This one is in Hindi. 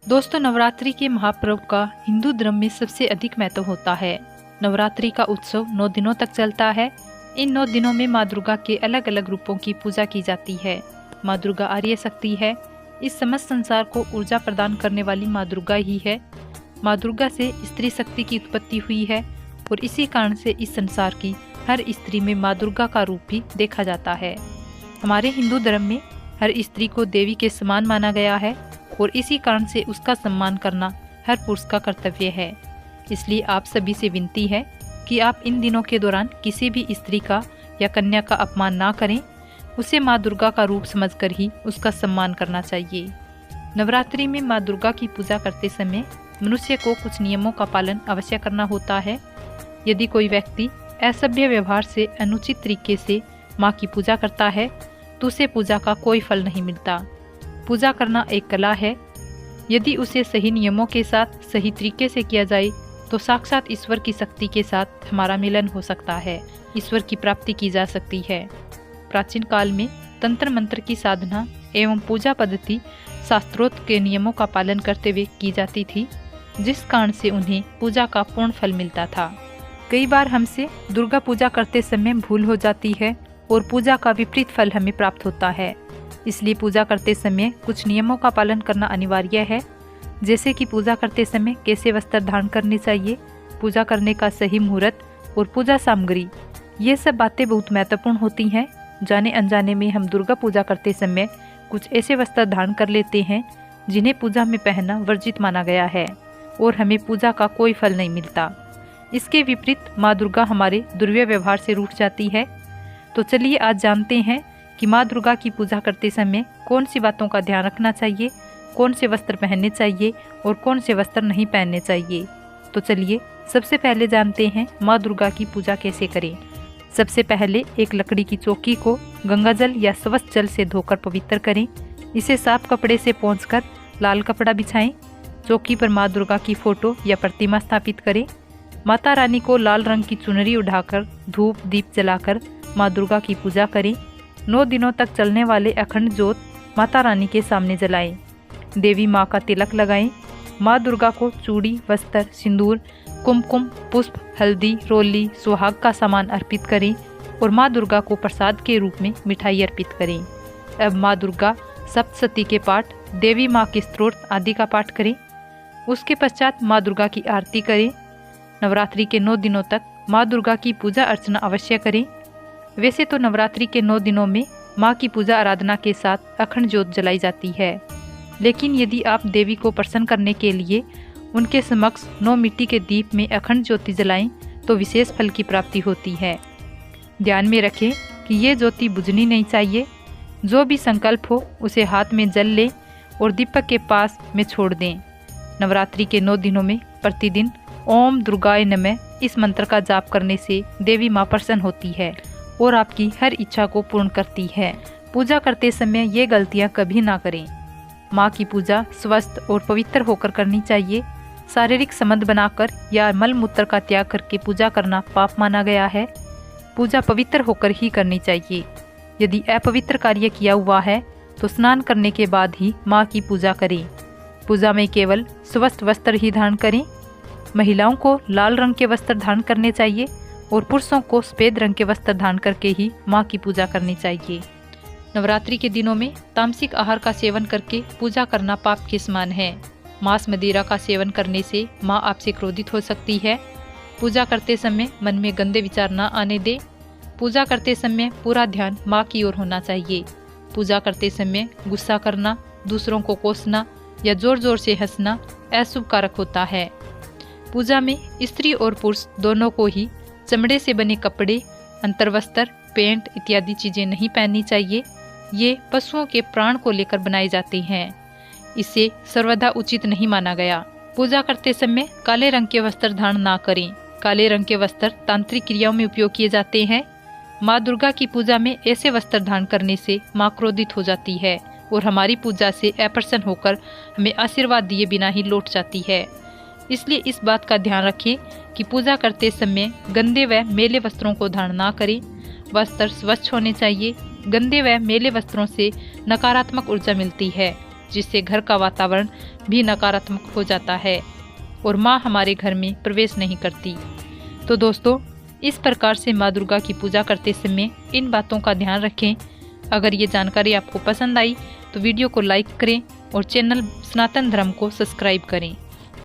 दोस्तों, नवरात्रि के महापर्व का हिंदू धर्म में सबसे अधिक महत्व होता है। नवरात्रि का उत्सव 9 दिनों तक चलता है। इन 9 दिनों में माँ दुर्गा के अलग अलग रूपों की पूजा की जाती है। माँ दुर्गा आर्य शक्ति है। इस समस्त संसार को ऊर्जा प्रदान करने वाली माँ दुर्गा ही है। माँ दुर्गा से स्त्री शक्ति की उत्पत्ति हुई है और इसी कारण से इस संसार की हर स्त्री में माँ दुर्गा का रूप भी देखा जाता है। हमारे हिंदू धर्म में हर स्त्री को देवी के समान माना गया है और इसी कारण से उसका सम्मान करना हर पुरुष का कर्तव्य है। इसलिए आप सभी से विनती है कि आप इन दिनों के दौरान किसी भी स्त्री का या कन्या का अपमान ना करें। उसे माँ दुर्गा का रूप समझकर ही उसका सम्मान करना चाहिए। नवरात्रि में माँ दुर्गा की पूजा करते समय मनुष्य को कुछ नियमों का पालन अवश्य करना होता है। यदि कोई व्यक्ति असभ्य व्यवहार से अनुचित तरीके से माँ की पूजा करता है तो उसे पूजा का कोई फल नहीं मिलता। पूजा करना एक कला है। यदि उसे सही नियमों के साथ सही तरीके से किया जाए तो साक्षात ईश्वर की शक्ति के साथ हमारा मिलन हो सकता है, ईश्वर की प्राप्ति की जा सकती है। प्राचीन काल में तंत्र मंत्र की साधना एवं पूजा पद्धति शास्त्रोक्त के नियमों का पालन करते हुए की जाती थी, जिस कारण से उन्हें पूजा का पूर्ण फल मिलता था। कई बार हमसे दुर्गा पूजा करते समय भूल हो जाती है और पूजा का विपरीत फल हमें प्राप्त होता है। इसलिए पूजा करते समय कुछ नियमों का पालन करना अनिवार्य है, जैसे कि पूजा करते समय कैसे वस्त्र धारण करने चाहिए, पूजा करने का सही मुहूर्त और पूजा सामग्री। ये सब बातें बहुत महत्वपूर्ण होती हैं। जाने अनजाने में हम दुर्गा पूजा करते समय कुछ ऐसे वस्त्र धारण कर लेते हैं जिन्हें पूजा में पहनना वर्जित माना गया है और हमें पूजा का कोई फल नहीं मिलता। इसके विपरीत माँ दुर्गा हमारे दुर्व्यवहार से रूठ जाती है। तो चलिए आज जानते हैं कि माँ दुर्गा की पूजा करते समय कौन सी बातों का ध्यान रखना चाहिए, कौन से वस्त्र पहनने चाहिए और कौन से वस्त्र नहीं पहनने चाहिए। तो चलिए सबसे पहले जानते हैं माँ दुर्गा की पूजा कैसे करें। सबसे पहले एक लकड़ी की चौकी को गंगाजल या स्वच्छ जल से धोकर पवित्र करें। इसे साफ कपड़े से पोंछकर लाल कपड़ा बिछाएं। चौकी पर माँ दुर्गा की फोटो या प्रतिमा स्थापित करें। माता रानी को लाल रंग की चुनरी उठाकर धूप दीप जलाकर माँ दुर्गा की पूजा करें। 9 दिनों तक चलने वाले अखंड ज्योत माता रानी के सामने जलाएं। देवी माँ का तिलक लगाएं। माँ दुर्गा को चूड़ी, वस्त्र, सिंदूर, कुमकुम, पुष्प, हल्दी, रोली, सुहाग का सामान अर्पित करें और माँ दुर्गा को प्रसाद के रूप में मिठाई अर्पित करें। अब माँ दुर्गा सप्तशती के पाठ, देवी माँ के स्तोत्र आदि का पाठ करें। उसके पश्चात माँ दुर्गा की आरती करें। नवरात्रि के 9 दिनों तक माँ दुर्गा की पूजा अर्चना अवश्य करें। वैसे तो नवरात्रि के 9 दिनों में माँ की पूजा आराधना के साथ अखंड ज्योत जलाई जाती है, लेकिन यदि आप देवी को प्रसन्न करने के लिए उनके समक्ष 9 मिट्टी के दीप में अखंड ज्योति जलाएं तो विशेष फल की प्राप्ति होती है। ध्यान में रखें कि ये ज्योति बुझनी नहीं चाहिए। जो भी संकल्प हो उसे हाथ में जल लें और दीपक के पास में छोड़ दें। नवरात्रि के 9 दिनों में प्रतिदिन ओम दुर्गाय नमः इस मंत्र का जाप करने से देवी माँ प्रसन्न होती है और आपकी हर इच्छा को पूर्ण करती है। पूजा करते समय ये गलतियाँ कभी ना करें। माँ की पूजा स्वस्थ और पवित्र होकर करनी चाहिए। शारीरिक संबंध बनाकर या मल मूत्र का त्याग करके पूजा करना पाप माना गया है। पूजा पवित्र होकर ही करनी चाहिए। यदि अपवित्र कार्य किया हुआ है तो स्नान करने के बाद ही माँ की पूजा करें। पूजा में केवल स्वस्थ वस्त्र ही धारण करें। महिलाओं को लाल रंग के वस्त्र धारण करने चाहिए और पुरुषों को सफेद रंग के वस्त्र धारण करके ही माँ की पूजा करनी चाहिए। नवरात्रि के दिनों में तामसिक आहार का सेवन करके पूजा करना पाप के समान है। मांस मदिरा का सेवन करने से माँ आपसे क्रोधित हो सकती है। पूजा करते समय मन में गंदे विचार न आने दे। पूजा करते समय पूरा ध्यान माँ की ओर होना चाहिए। पूजा करते समय गुस्सा करना, दूसरों को कोसना या जोर जोर से हंसना अशुभ कारक होता है। पूजा में स्त्री और पुरुष दोनों को ही चमड़े से बने कपड़े, अंतर्वस्त्र, पेंट इत्यादि चीजें नहीं पहननी चाहिए। ये पशुओं के प्राण को लेकर बनाए जाते हैं। इसे सर्वदा उचित नहीं माना गया। पूजा करते समय काले रंग के वस्त्र धारण ना करें। काले रंग के वस्त्र तांत्रिक क्रियाओं में उपयोग किए जाते हैं। माँ दुर्गा की पूजा में ऐसे वस्त्र धारण करने से माँ क्रोधित हो जाती है और हमारी पूजा से अप्रसन्न होकर हमें आशीर्वाद दिए बिना ही लौट जाती है। इसलिए इस बात का ध्यान रखें कि पूजा करते समय गंदे व मैले वस्त्रों को धारण ना करें। वस्त्र स्वच्छ होने चाहिए। गंदे व मैले वस्त्रों से नकारात्मक ऊर्जा मिलती है, जिससे घर का वातावरण भी नकारात्मक हो जाता है और माँ हमारे घर में प्रवेश नहीं करती। तो दोस्तों, इस प्रकार से माँ दुर्गा की पूजा करते समय इन बातों का ध्यान रखें। अगर ये जानकारी आपको पसंद आई तो वीडियो को लाइक करें और चैनल सनातन धर्म को सब्सक्राइब करें।